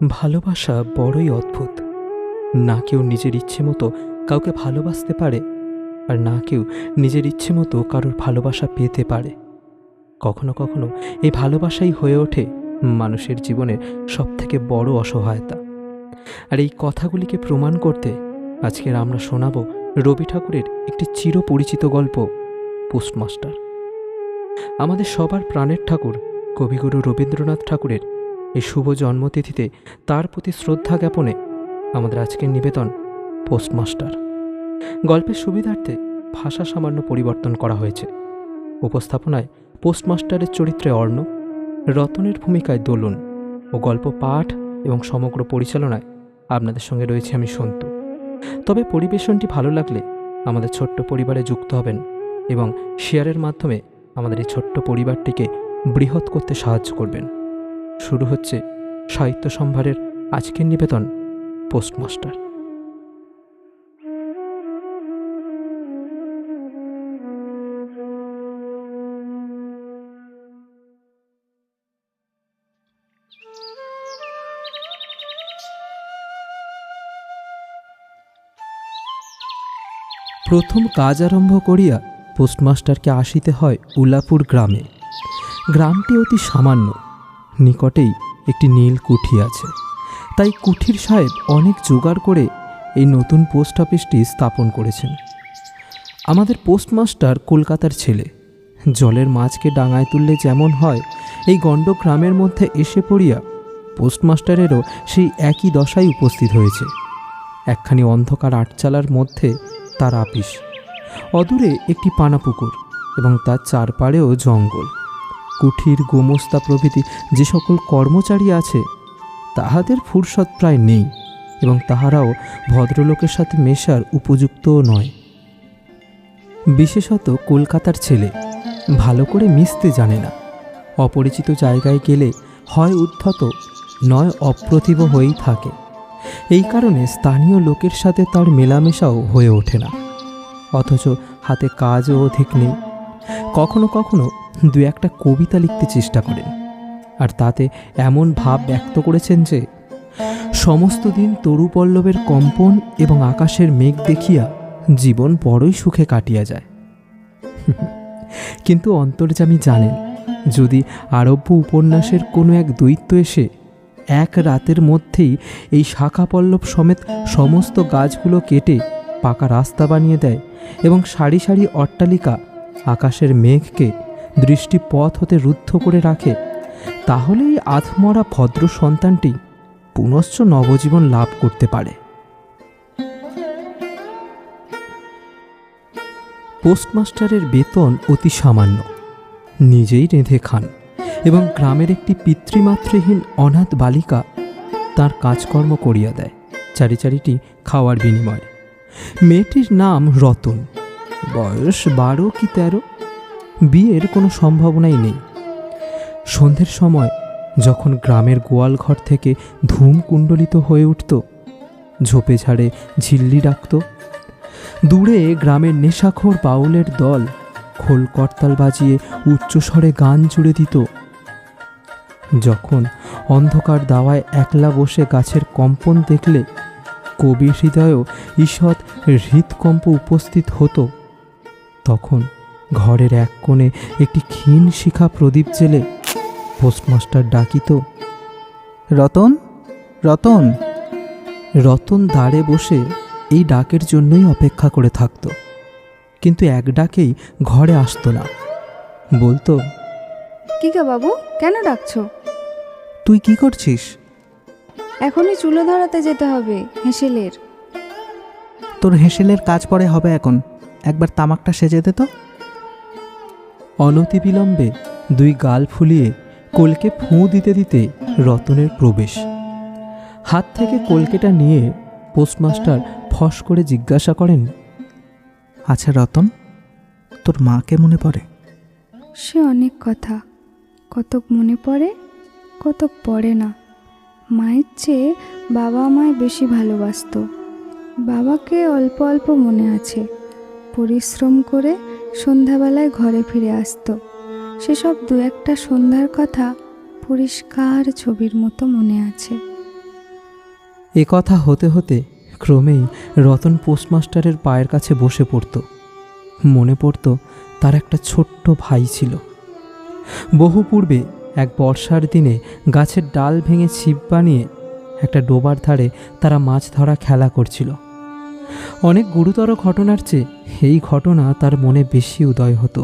ভালোবাসা বড়ই অদ্ভুত। না কেউ নিজের ইচ্ছে মতো কাউকে ভালোবাসতে পারে, আর না কেউ নিজের ইচ্ছে মতো কারোর ভালোবাসা পেতে পারে। কখনো কখনো এই ভালোবাসাই হয়ে ওঠে মানুষের জীবনের সবথেকে বড় অসহায়তা। আর এই কথাগুলিকে প্রমাণ করতে আজকের আমরা শোনাব রবি ঠাকুরের একটি চিরপরিচিত গল্প, পোস্টমাস্টার। আমাদের সবার প্রাণের ঠাকুর কবিগুরু রবীন্দ্রনাথ ঠাকুরের এই শুভ জন্মতিথিতে তার প্রতি শ্রদ্ধা জ্ঞাপনে আমাদের আজকের নিবেদন পোস্টমাস্টার। গল্পের সুবিধার্থে ভাষা সামান্য পরিবর্তন করা হয়েছে। উপস্থাপনায় পোস্টমাস্টারের চরিত্রে অর্ণব, রতনের ভূমিকায় দোলন ও গল্প পাঠ এবং সমগ্র পরিচালনায় আপনাদের সঙ্গে রয়েছে আমি সন্তু। তবে পরিবেশনটি ভালো লাগলে আমাদের ছোট্ট পরিবারে যুক্ত হবেন এবং শেয়ারের মাধ্যমে আমাদের এই ছোট্ট পরিবারটিকে বৃহৎ করতে সাহায্য করবেন। শুরু হচ্ছে সাহিত্য সম্ভারের আজকের নিবেদন পোস্টমাস্টার। প্রথম কাজ আরম্ভ করিয়া পোস্টমাস্টারকে আসিতে হয় উলাপুর গ্রামে। গ্রামটি অতি সামান্য, নিকটেই একটি নীল কুঠি আছে। তাই কুঠির সাহেব অনেক জোগাড় করে এই নতুন পোস্ট অফিসটি স্থাপন করেছেন। আমাদের পোস্টমাস্টার কলকাতার ছেলে। জলের মাছকে ডাঙায় তুললে যেমন হয়, এই গণ্ড গ্রামের মধ্যে এসে পড়িয়া পোস্টমাস্টারেরও সেই একই দশায় উপস্থিত হয়েছে। একখানি অন্ধকার আটচালার মধ্যে তার আপিস, অদূরে একটি পানাপুকুর এবং তার চারপাড়েও জঙ্গল। কুঠির, গোমস্তা প্রভৃতি যে সকল কর্মচারী আছে তাহাদের ফুরসত প্রায় নেই এবং তাহারাও ভদ্রলোকের সাথে মেশার উপযুক্তও নয়। বিশেষত কলকাতার ছেলে ভালো করে মিশতে জানে না। অপরিচিত জায়গায় গেলে হয় উদ্ধত নয় অপ্রতিভ হয়েই থাকে। এই কারণে স্থানীয় লোকের সাথে তার মেলামেশাও হয়ে ওঠে না। অথচ হাতে কাজও অধিক নেই। কখনো কখনো দু একটা কবিতা লিখতে চেষ্টা করেন, আর তাতে এমন ভাব ব্যক্ত করেছেন যে সমস্ত দিন তরু পল্লবের কম্পন এবং আকাশের মেঘ দেখিয়া জীবন বড়ই সুখে কাটিয়া যায়। কিন্তু অন্তর্যামী জানেন, যদি আরব্য উপন্যাসের কোনো এক দৈত্য এসে এক রাতের মধ্যেই এই শাখা পল্লব সমেত সমস্ত গাছগুলো কেটে পাকা রাস্তা বানিয়ে দেয় এবং সারি সারি অট্টালিকা আকাশের মেঘকে দৃষ্টিপথ হতে রুদ্ধ করে রাখে, তাহলে এই আধমরা ভদ্র সন্তানটি পুনশ্চ নবজীবন লাভ করতে পারে। পোস্টমাস্টারের বেতন অতি সামান্য, নিজেই রেঁধে খান এবং গ্রামের একটি পিতৃমাতৃহীন অনাথ বালিকা তার কাজকর্ম করিয়া দেয় চারি চারিটি খাওয়ার বিনিময়ে। মেয়েটির নাম রতন, বয়স 12 কি 13। বিয়ের কোনো সম্ভাবনাই নেই। সন্ধ্যের সময় যখন গ্রামের গোয়ালঘর থেকে ধূম কুণ্ডলিত হয়ে উঠত, ঝোপে ঝাড়ে ঝিল্লি ডাকত, দূরে গ্রামের নেশাখোর বাউলের দল খোল করতাল বাজিয়ে উচ্চস্বরে গান জুড়ে দিত, যখন অন্ধকার দাওয়ায় একলা বসে গাছের কম্পন দেখলে কবির হৃদয়েও ঈষৎ হৃৎকম্প উপস্থিত হতো, তখন ঘরের এক কোণে একটি ক্ষীণ শিখা প্রদীপ জেলে পোস্টমাস্টার ডাকিত, রতন, রতন। রতন দাঁড়ে বসে এই ডাকের জন্যই অপেক্ষা করে থাকত, কিন্তু এক ডাকেই ঘরে আসতো না। বলতো, কি গো বাবু, কেন ডাকছো? তুই কি করছিস? এখনই চুলো ধরাতে যেতে হবে হেঁসেলের। তোর হেঁসেলের কাজ পরে হবে, এখন একবার তামাকটা সেজে দে তো। অনতিবিলম্বে দুই গাল ফুলিয়ে কলকে ফুঁ দিতে দিতে রতনের প্রবেশ। হাত থেকে কলকেটা নিয়ে পোস্টমাস্টার ফস করে জিজ্ঞাসা করেন, আচ্ছা রতন, তোর মাকে মনে পড়ে? সে অনেক কথা, কতক মনে পড়ে, কতক পড়ে না। মায়ের চেয়ে বাবা আমায় বেশি ভালোবাসতো। বাবাকে অল্প অল্প মনে আছে। পরিশ্রম করে সন্ধ্যাবেলায় ঘরে ফিরে আসতো। সেসব দু একটা সন্ধ্যার কথা পরিষ্কার ছবির মতো মনে আছে। এ কথা হতে হতে ক্রমেই রতন পোস্টমাস্টারের পায়ের কাছে বসে পড়ত। মনে পড়ত তার একটা ছোট্ট ভাই ছিল। বহু পূর্বে এক বর্ষার দিনে গাছের ডাল ভেঙে ছিপ বানিয়ে একটা ডোবার ধারে তারা মাছ ধরা খেলা করছিল। অনেক গুরুতর ঘটনার চেয়ে এই ঘটনা তার মনে বেশি উদয় হতো।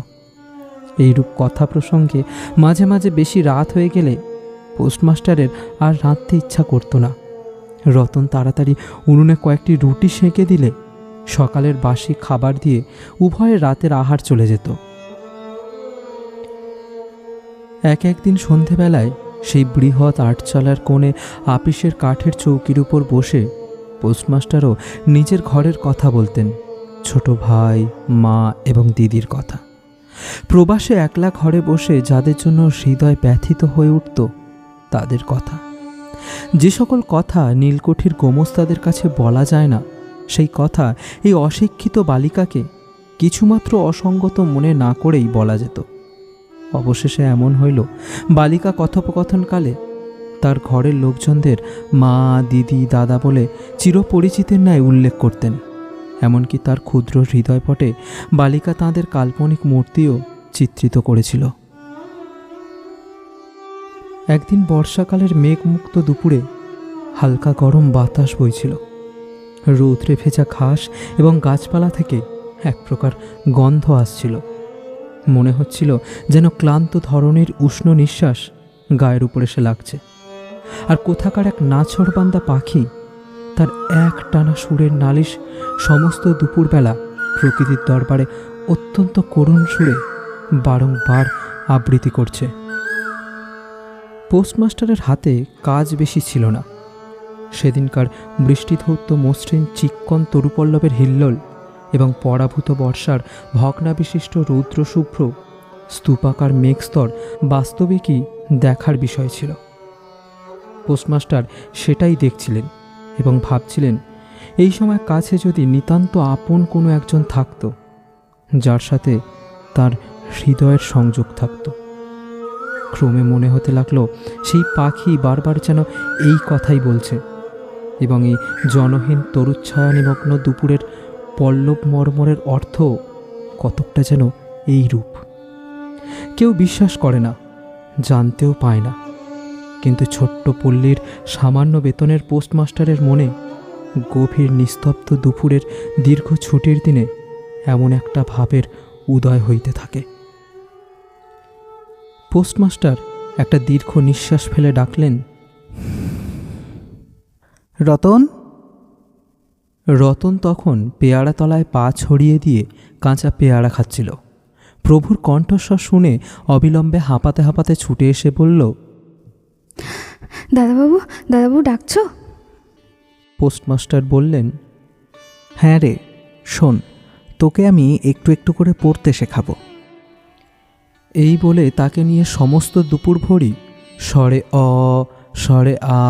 এইরূপ কথা প্রসঙ্গে মাঝে মাঝে বেশি রাত হয়ে গেলে পোস্টমাস্টারের আর রাঁধতে ইচ্ছা করতো না। রতন তাড়াতাড়ি উনুনে কয়েকটি রুটি সেঁকে দিলে সকালের বাসি খাবার দিয়ে উভয়ের রাতের আহার চলে যেত। একদিন সন্ধেবেলায় সেই বৃহৎ আটচালার কোণে আপিসের কাঠের চৌকির উপর বসে পোস্টমাস্টারও নিজের ঘরের কথা বলতেন, ছোট ভাই, মা এবং দিদির কথা। প্রবাসে একলা ঘরে বসে যাদের জন্য হৃদয় ব্যথিত হয়ে উঠত তাদের কথা। যে সকল কথা নীলকুঠির গোমস্তাদের কাছে বলা যায় না, সেই কথা এই অশিক্ষিত বালিকাকে কিছুমাত্র অসঙ্গত মনে না করেই বলা যেত। অবশেষে এমন হইল, বালিকা কথোপকথনকালে তার ঘরের লোকজনদের মা, দিদি, দাদা বলে চিরপরিচিতের ন্যায় উল্লেখ করতেন। এমনকি তার ক্ষুদ্র হৃদয়পটে বালিকা তাঁদের কাল্পনিক মূর্তিও চিত্রিত করেছিল। একদিন বর্ষাকালের মেঘমুক্ত দুপুরে হালকা গরম বাতাস বইছিল। রৌদ্রে ভেজা ঘাস এবং গাছপালা থেকে এক প্রকার গন্ধ আসছিল। মনে হচ্ছিল যেন ক্লান্ত ধরনের উষ্ণ নিঃশ্বাস গায়ের উপর এসে লাগছে। আর কোথাকার এক নাছোড়বান্দা পাখি তার এক টানা সুরের নালিশ সমস্ত দুপুরবেলা প্রকৃতির দরবারে অত্যন্ত করুণ সুরে বারংবার আবৃত্তি করছে। পোস্টমাস্টারের হাতে কাজ বেশি ছিল না। সেদিনকার বৃষ্টিধৌত মসৃণ চিক্কন তরুপল্লবের হিল্লোল এবং পরাভূত বর্ষার ভগ্নাবিশিষ্ট রৌদ্রশুভ্র স্তূপাকার মেঘস্তর বাস্তবিকই দেখার বিষয় ছিল। পোস্টমাস্টার সেটাই দেখছিলেন এবং ভাবছিলেন, এই সময় কাছে যদি নিতান্ত আপন কোনো একজন থাকত, যার সাথে তার হৃদয়ের সংযোগ থাকত। ক্রমে মনে হতে লাগলো সেই পাখি বারবার যেন এই কথাই বলছে, এবং এই জনহীন তরুচ্ছায়া নিমগ্ন দুপুরের পল্লব মর্মরের অর্থ কতকটা যেন এই রূপ। কেউ বিশ্বাস করে না, জানতেও পায় না, কিন্তু ছোট্ট পল্লীর সামান্য বেতনের পোস্টমাস্টারের মনে গভীর নিস্তব্ধ দুপুরের দীর্ঘ ছুটির দিনে এমন একটা ভাবের উদয় হইতে থাকে। পোস্টমাস্টার একটা দীর্ঘ নিঃশ্বাস ফেলে ডাকলেন, রতন। রতন তখন পেয়ারা তলায় পা ছড়িয়ে দিয়ে কাঁচা পেয়ারা খাচ্ছিল। প্রভুর কণ্ঠস্বর শুনে অবিলম্বে হাঁপাতে হাঁপাতে ছুটে এসে বলল, দাদাবাবু ডাকছ? পোস্টমাস্টার বললেন, হ্যাঁ রে, শোন, তোকে আমি একটু একটু করে পড়তে শেখাবো। এই বলে তাকে নিয়ে সমস্ত দুপুর ভরি স্বরে অ, স্বরে আ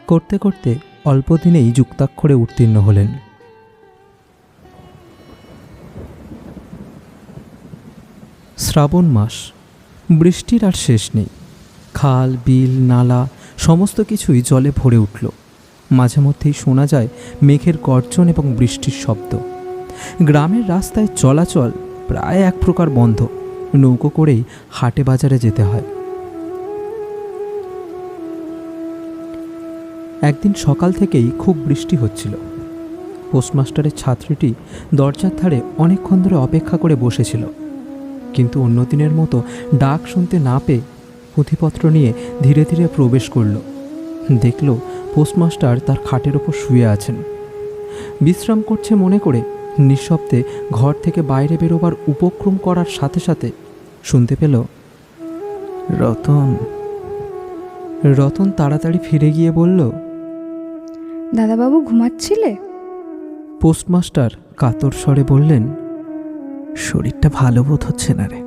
করতে করতে অল্পদিনেই যুক্তাক্ষরে উত্তীর্ণ হলেন। শ্রাবণ মাস, বৃষ্টির আর শেষ নেই। খাল, বিল, নালা সমস্ত কিছুই জলে ভরে উঠল। মাঝে মধ্যেই শোনা যায় মেঘের গর্জন এবং বৃষ্টির শব্দ। গ্রামের রাস্তায় চলাচল প্রায় এক প্রকার বন্ধ। নৌকো করেই হাটে বাজারে যেতে হয়। একদিন সকাল থেকেই খুব বৃষ্টি হচ্ছিল। পোস্টমাস্টারের ছাত্রীটি দরজার ধারে অনেকক্ষণ ধরে অপেক্ষা করে বসেছিল, কিন্তু অন্য দিনের মতো ডাক শুনতে না পেয়ে পুঁথিপত্র নিয়ে ধীরে ধীরে প্রবেশ করল। দেখল পোস্টমাস্টার তার খাটের ওপর শুয়ে আছেন। বিশ্রাম করছে মনে করে নিঃশব্দে ঘর থেকে বাইরে বেরোবার উপক্রম করার সাথে সাথে শুনতে পেল, রতন। রতন তাড়াতাড়ি ফিরে গিয়ে বলল, দাদাবাবু ঘুমাচ্ছিলে? পোস্টমাস্টার কাতর স্বরে বললেন, শরীরটা ভালো বোধ হচ্ছে না রে,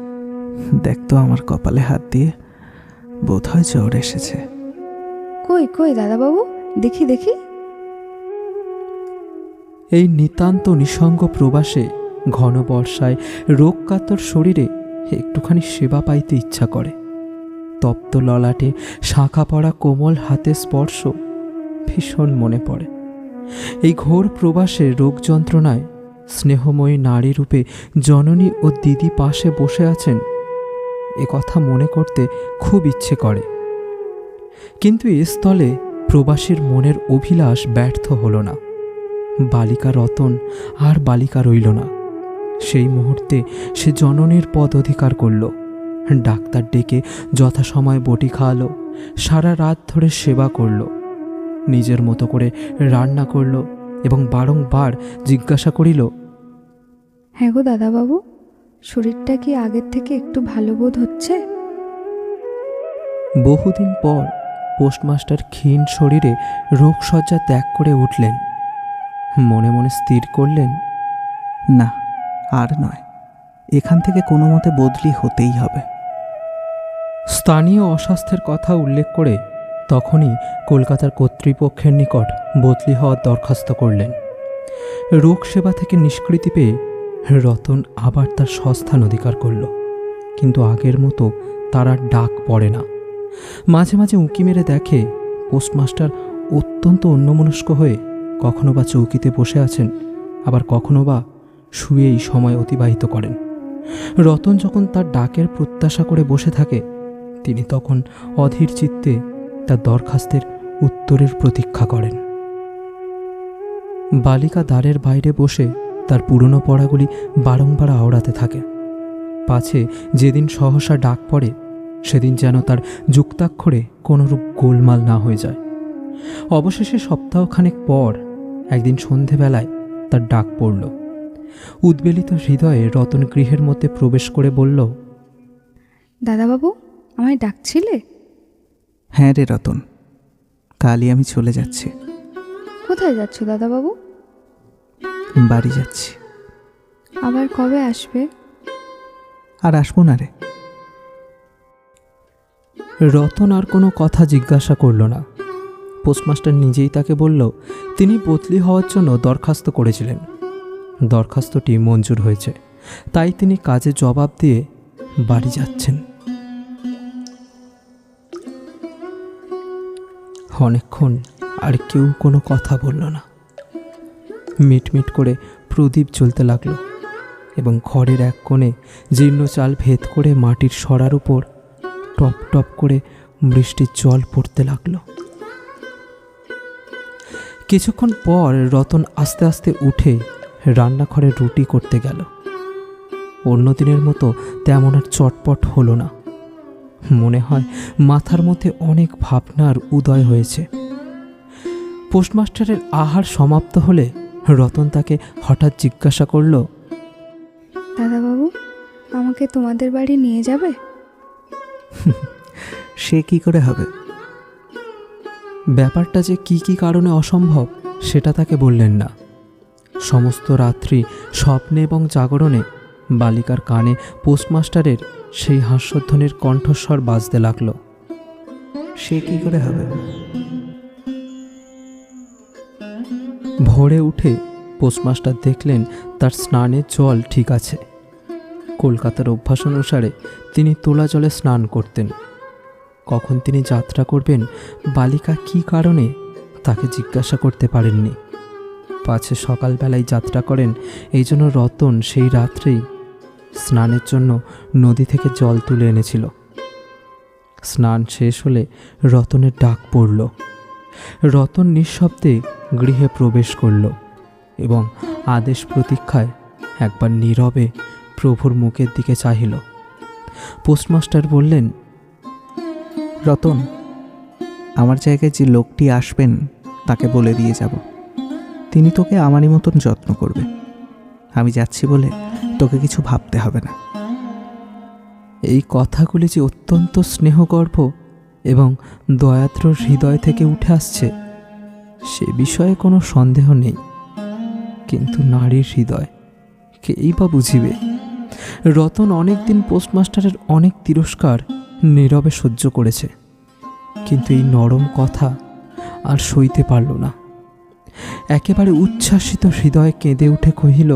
দেখ তো আমার কপালে হাত দিয়ে, বোধ হয় জ্বর এসেছে। কই দাদাবাবু, দেখি। এই নিতান্ত নিঃসঙ্গ প্রবাসে ঘন বর্ষায় রোগকাতর শরীরে একটুখানি সেবা পাইতে ইচ্ছা করে। তপ্ত ললাটে শাঁখা পড়া কোমল হাতে স্পর্শ ভীষণ মনে পড়ে। এই ঘোর প্রবাসে রোগ যন্ত্রণায় স্নেহময়ী নারী রূপে জননী ও দিদি পাশে বসে আছেন, এ কথা মনে করতে খুব ইচ্ছে করে। কিন্তু এ স্থলে প্রবাসীর মনের অভিলাষ ব্যর্থ হল না। বালিকা রতন আর বালিকা রইল না। সেই মুহূর্তে সে জননীর পদ অধিকার করল। ডাক্তার ডেকে যথাসময়ে বটি খাওয়ালো, সারা রাত ধরে সেবা করল, নিজের মতো করে রান্না করল এবং বারংবার জিজ্ঞাসা করিল, হ্যাঁ গো দাদাবাবু, শরীরটা কি আগের থেকে একটু ভালো বোধ হচ্ছে? বহুদিন পর পোস্টমাস্টার ক্ষীণ শরীরে রোগশয্যা ত্যাগ করে উঠলেন। মনে মনে স্থির করলেন, না, আর নয়, এখান থেকে কোনো মতে বদলি হতেই হবে। স্থানীয় অস্বাস্থ্যের কথা উল্লেখ করে তখনই কলকাতার কর্তৃপক্ষের নিকট বদলি হওয়ার দরখাস্ত করলেন। রোগ সেবা থেকে নিষ্কৃতি পেয়ে রতন আবার তার স্বস্থান অধিকার করল। কিন্তু আগের মতো তার আর ডাক পড়ে না। মাঝে মাঝে উঁকি মেরে দেখে পোস্টমাস্টার অত্যন্ত অন্যমনস্ক হয়ে কখনো বা চৌকিতে বসে আছেন, আবার কখনো বা শুয়েই সময় অতিবাহিত করেন। রতন যখন তার ডাকের প্রত্যাশা করে বসে থাকে, তিনি তখন অধীর চিত্তে তার দরখাস্তের উত্তরের প্রতীক্ষা করেন। বালিকা দ্বারের বাইরে বসে তার পুরনো পড়াগুলি বারংবার আওড়াতে থাকে, পাছে যেদিন সহসা ডাক পড়ে সেদিন যেন তার যুক্তাক্ষরে কোনোরূপ গোলমাল না হয়ে যায়। অবশেষে সপ্তাহখানেক পর একদিন সন্ধেবেলায় তার ডাক পড়ল। উদ্বেলিত হৃদয়ে রতন গৃহের মধ্যে প্রবেশ করে বলল, দাদাবাবু, আমায় ডাকছিলে? হ্যাঁ রে রতন, কালই আমি চলে যাচ্ছি। কোথায় যাচ্ছ দাদাবাবু? বাড়ি যাচ্ছি। আবার কবে আসবে? আর আসবো না রে। রতন আর কোনো কথা জিজ্ঞাসা করল না। পোস্টমাস্টার নিজেই তাকে বলল তিনি বদলি হওয়ার জন্য দরখাস্ত করেছিলেন। দরখাস্তটি মঞ্জুর হয়েছে, তাই তিনি কাজে জবাব দিয়ে বাড়ি যাচ্ছেন। অনেকক্ষণ আর কেউ কোনো কথা বলল না। মিটমিট করে প্রদীপ জ্বলতে লাগলো এবং ঘরের এক কোণে জীর্ণ চাল ভেদ করে মাটির সরার উপর টপ টপ করে বৃষ্টির জল পড়তে লাগলো। কিছুক্ষণ পর রতন আস্তে আস্তে উঠে রান্নাঘরে রুটি করতে গেল। অন্যদিনের মতো তেমন আর চটপট হলো না। মনে হয় মাথার মধ্যে অনেক ভাবনার উদয় হয়েছে। পোস্টমাস্টারের আহার সমাপ্ত হলে রতন তাকে হঠাৎ জিজ্ঞাসা করল, দাদাবাবু, আমাকে তোমাদের বাড়ি নিয়ে যাবে? সে কি করে হবে? ব্যাপারটা যে কি কি কারণে অসম্ভব সেটা তাকে বললেন না। সমস্ত রাত্রি স্বপ্নে এবং জাগরণে বালিকার কানে পোস্টমাস্টারের সেই হাস্যধ্বনির কণ্ঠস্বর বাজতে লাগলো। সে কি করে হবে? ভোরে উঠে পোস্টমাস্টার দেখলেন তার স্নানের জল ঠিক আছে। কলকাতার অভ্যাস অনুসারে তিনি তোলা জলে স্নান করতেন। কখন তিনি যাত্রা করবেন বালিকা কি কারণে তাকে জিজ্ঞাসা করতে পারেননি। পাছে সকালবেলায় যাত্রা করেন, এই জন্য রতন সেই রাত্রেই স্নানের জন্য নদী থেকে জল তুলে এনেছিল। স্নান শেষ হলে রতনের ডাক পড়ল। রতন নিঃশব্দে গৃহে প্রবেশ করল এবং আদেশ প্রতীক্ষায় একবার নীরবে প্রভুর মুখের দিকে চাহিল। পোস্টমাস্টার বললেন, রতন, আমার জায়গায় যে লোকটি আসবেন তাকে বলে দিয়ে যাব। তিনি তোকে আমারই মতন যত্ন করবে। আমি যাচ্ছি বলে তোকে কিছু ভাবতে হবে না। এই কথাগুলি যে অত্যন্ত স্নেহগর্ভ এবং দয়াদ্র হৃদয় থেকে উঠে আসছে সে বিষয়ে কোনো সন্দেহ নেই। কিন্তু নারীর হৃদয় কেই বা বুঝিবে? রতন অনেকদিন পোস্টমাস্টারের অনেক তিরস্কার নীরবে সহ্য করেছে, কিন্তু এই নরম কথা আর সইতে পারল না। একেবারে উচ্ছ্বাসিত হৃদয়ে কেঁদে উঠে কহিল,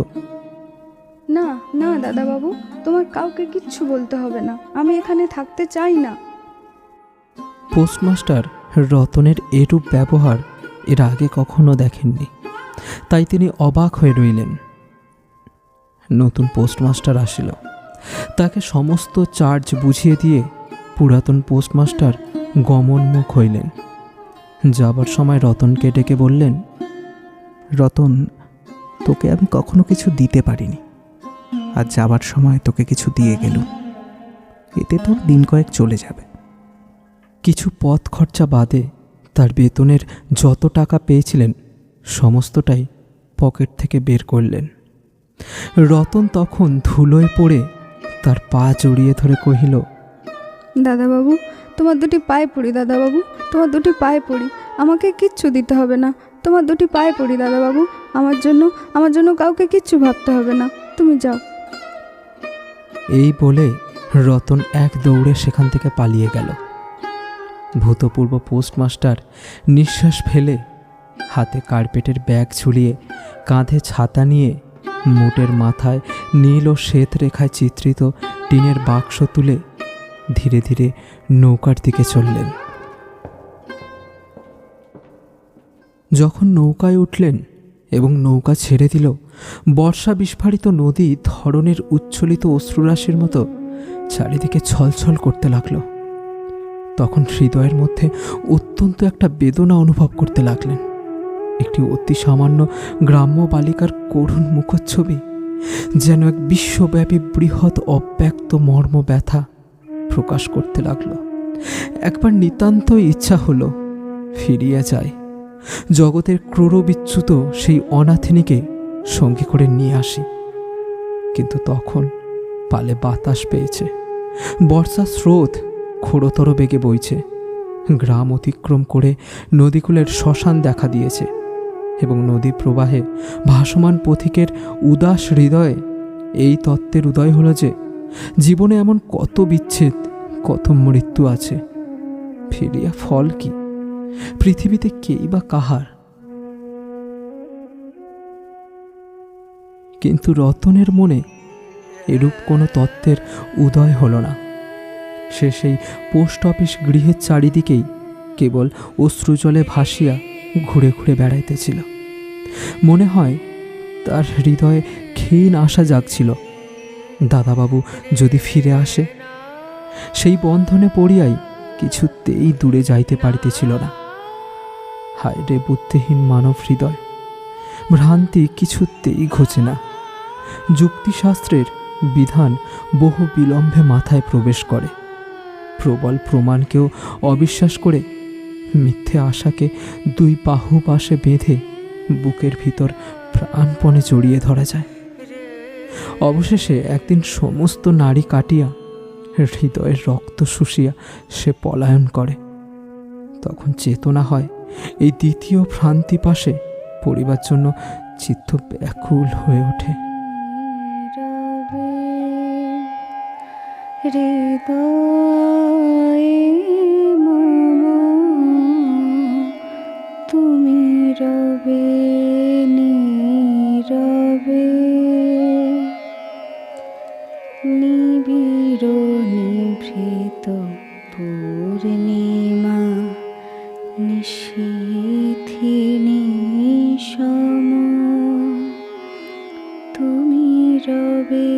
না না দাদাবাবু, তোমার কাউকে কিচ্ছু বলতে হবে না। আমি এখানে থাকতে চাই না। পোস্টমাস্টার রতনের এরূপ ব্যবহার এর আগে কখনো দেখেননি, তাই তিনি অবাক হয়ে রইলেন। নতুন পোস্টমাস্টার আসিল। তাকে সমস্ত চার্জ বুঝিয়ে দিয়ে পুরাতন পোস্টমাস্টার গমনমুখ হইলেন। যাবার সময় রতনকে ডেকে বললেন, রতন, তোকে আমি কখনো কিছু দিতে পারিনি, আর যাবার সময় তোকে কিছু দিয়ে গেলুম, এতে তোর দিন কয়েক চলে যাবে। কিছু পথ খরচা বাদে তার বেতনের যত টাকা পেয়েছিলেন সমস্তটাই পকেট থেকে বের করলেন। রতন তখন ধুলোয় পড়ে তার পা জড়িয়ে ধরে কহিল, দাদাবাবু, তোমার দুটি পায়ে পড়ি দাদাবাবু, তোমার দুটি পায়ে পড়ি, আমাকে কিচ্ছু দিতে হবে না, তোমার দুটি পায়ে পড়ি দাদাবাবু, আমার জন্য কাউকে কিচ্ছু ভাবতে হবে না, তুমি যাও। এই বলে রতন এক দৌড়ে সেখান থেকে পালিয়ে গেল। ভূতপূর্ব পোস্টমাস্টার নিঃশ্বাস ফেলে হাতে কার্পেটের ব্যাগ ঝুলিয়ে, কাঁধে ছাতা নিয়ে, মুটের মাথায় নীল ও শ্বেত রেখায় চিত্রিত টিনের বাক্স তুলে ধীরে ধীরে নৌকার দিকে চললেন। যখন নৌকায় উঠলেন এবং নৌকা ছেড়ে দিল, বর্ষা বিস্ফারিত নদী ধরনের উচ্ছ্বলিত অশ্রুরাশির মতো চারিদিকে ছলছল করতে লাগলো। তখন হৃদয়ের মধ্যে অত্যন্ত একটা বেদনা অনুভব করতে লাগলেন। একটি অতি সামান্য গ্রাম্য বালিকার করুণ মুখচ্ছবি যেন এক বিশ্বব্যাপী বৃহৎ অব্যক্ত মর্ম ব্যথা প্রকাশ করতে লাগলো। একবার নিতান্ত ইচ্ছা হলো ফিরিয়া যায়, জগতের ক্রূরবিচ্যুত সেই অনাথিনীকে সঙ্গী করে নিয়ে আসি। কিন্তু তখন পালে বাতাস পেয়েছে, বর্ষার স্রোত খোড়তর বেগে বইছে, গ্রাম অতিক্রম করে নদীকূলের শ্মশান দেখা দিয়েছে এবং নদী প্রবাহে ভাসমান পথিকের উদাস হৃদয়ে এই তত্ত্বের উদয় হলো যে জীবনে এমন কত বিচ্ছেদ, কত মৃত্যু আছে, ফিরিয়া ফল কি, পৃথিবীতে কেই বা কাহার। কিন্তু রতনের মনে এরূপ কোনো তত্ত্বের উদয় হল না। সে সেই পোস্ট অফিস গৃহের চারিদিকেই কেবল অশ্রুজলে ভাসিয়া ঘুরে ঘুরে বেড়াইতেছিল। মনে হয় তার হৃদয়ে ক্ষীণ আশা জাগছিল, দাদাবাবু যদি ফিরে আসে। সেই বন্ধনে পড়িয়াই কিছুতেই দূরে যাইতে পারিতেছিল না। হায় রে বুদ্ধিহীন মানব হৃদয়, ভ্রান্তি কিছুতেই ঘোচে না। যুক্তিশাস্ত্রের বিধান বহু বিলম্বে মাথায় প্রবেশ করে, প্রবল প্রমাণকেও অবিশ্বাস করে মিথ্যে আশাকে দুই বাহু পাশে বেঁধে বুকের ভিতর প্রাণপণে জড়িয়ে ধরা যায়। অবশেষে একদিন সমস্ত নাড়ি কাটিয়া হৃদয়ের রক্ত শুষিয়া সে পলায়ন করে। তখন চেতনা হয় এই দ্বিতীয় ভ্রান্তি পাশে পড়িবার জন্য চিত্ত ব্যাকুল হয়ে ওঠে। হৃদয়ে মম তুমি রবে নীরবে, নিবিড় নিভৃত পূর্ণিমা নিশীথিনী সম, তুমি রবে